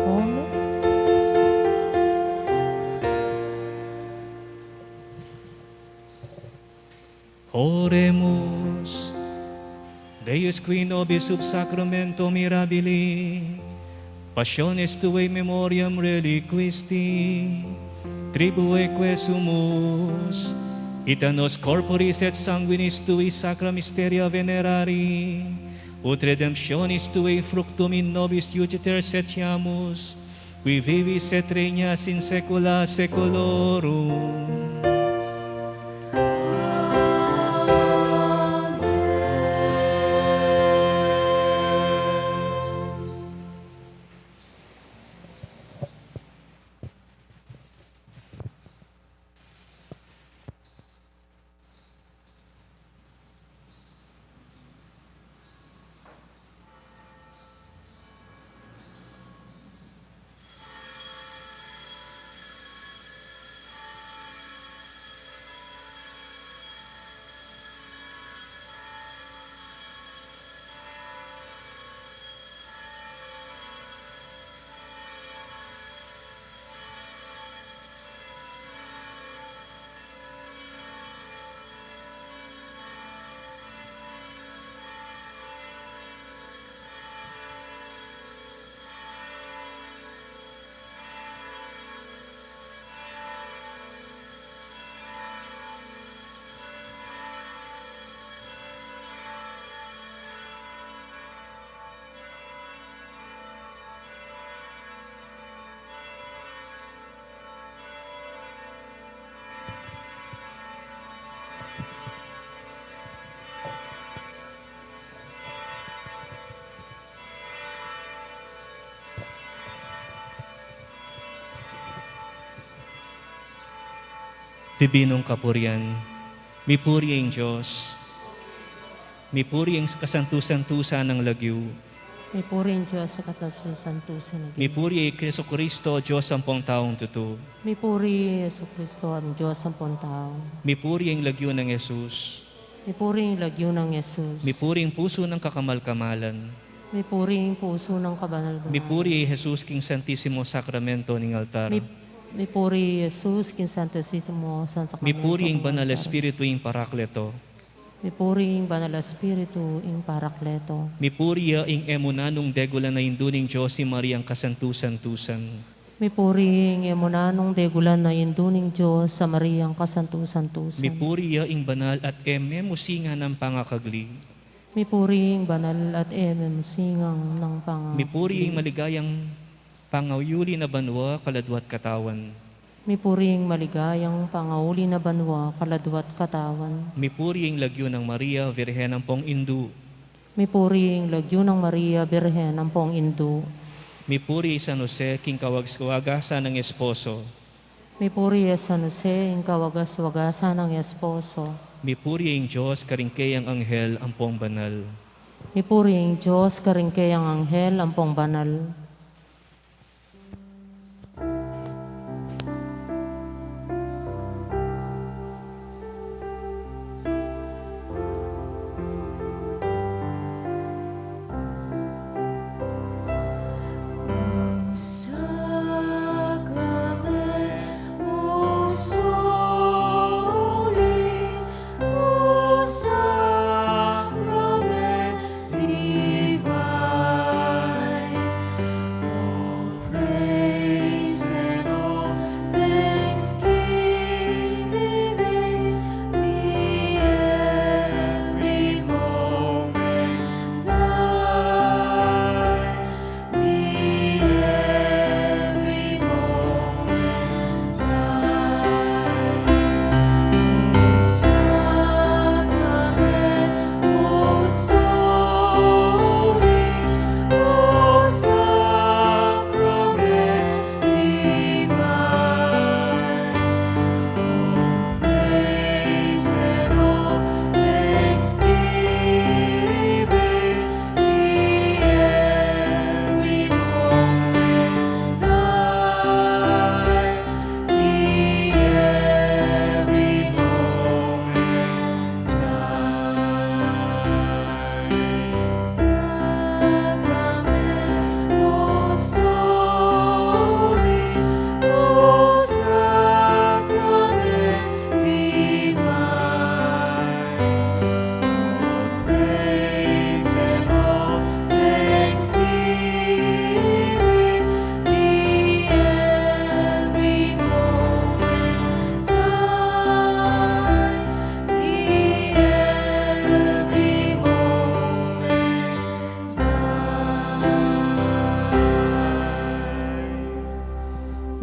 Amen. Oremus. Deus qui nobis sub sacramento mirabili, passiones tuae memoriam reliquisti, tribueque sumus, ita nos corporis et sanguinis tui sacra mysteria venerari, ut redemptionis tuae fructum in nobis iuciter setiamus, qui vivis et regnas in saecula saeculorum. Dibinong kapurian, mipuri ang Diyos, mipuri ang kasantusan-tusan ng lagyu, May puri ang Diyos sa katasusan-tusan. mipuri ang Kristo Kristo, Diyos ang pong taong tuto, May puri Yesu Kristo ang Diyos ang tao. mipuri ang lagyu ng Jesus, May puri ang lagyo ng Yesus. mipuri ang puso ng kakamal-kamalan, May puri ang puso ng kabanal-banal. mipuri ang Jesus king Santissimo Sacramento ng altar, May puri Yesus kin Santissimo San Sacramento. mipuri ang banal ng altar. Espiritu yung parakleto, May puri ang banal Espiritu ing parakleto. mipuri ang emunanong degula na induning Diyos si Maria ang kasantusan-tusan, May puri ang emunanong degulan na induning Diyos sa Mariang kasantusan-tusan. mipuri ang banal at ememusinga ng pangakagli, May puri ang banal at singang ng mipuri ang maligayang pangayuli na banwa, kaladwat katawan. May puri ang maligayang pangauli na banwa, kaladwat katawan. Mipuri ang lagyo ng Maria, Virhen ng pong Indu. May puri ang lagyo ng Maria, Birhen ng pong Indo. Mipuri San Jose, king kawagsa ng esposo. May puri San Jose, ang kawagas-wagasan ng esposo. Mipuri ang Diyos, karingkayang anghel, ang pong banal. May puri ang Diyos, karingkayang anghel, ang pong banal. Divine,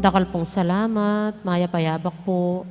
Dakal pong salamat, maya payabak po.